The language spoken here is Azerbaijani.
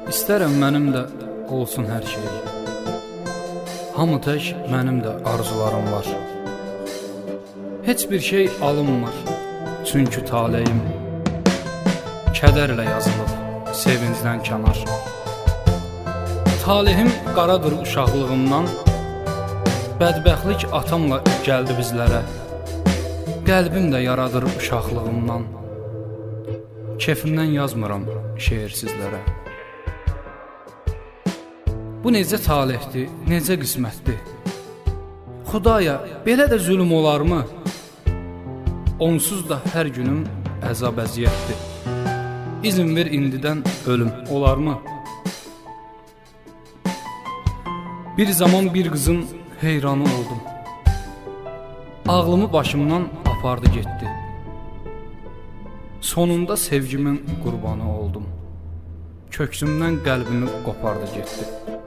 İstərəm mənim də olsun hər şey. Hamı tək mənim də arzularım var. Heç bir şey alınmır, çünki taleyim kədərlə yazılıb, sevincdən kənar. Talihim qaradır uşaqlığımdan, bədbəxtlik atamla gəldi bizlərə. Qəlbim də yaradır uşaqlığımdan, kefimdən yazmıram şeir sizlərə. Bu necə talihdir, necə qismətdir? Xudaya, belə də zülm olarmı? Onsuz da hər günüm əzab əziyyətdir. İzin ver indidən ölüm olarmı? Bir zaman bir qızın heyranı oldum. Ağlımı başımdan apardı getdi. Sonunda sevgimin qurbanı oldum. Köksümdən qəlbimi qopardı getdi.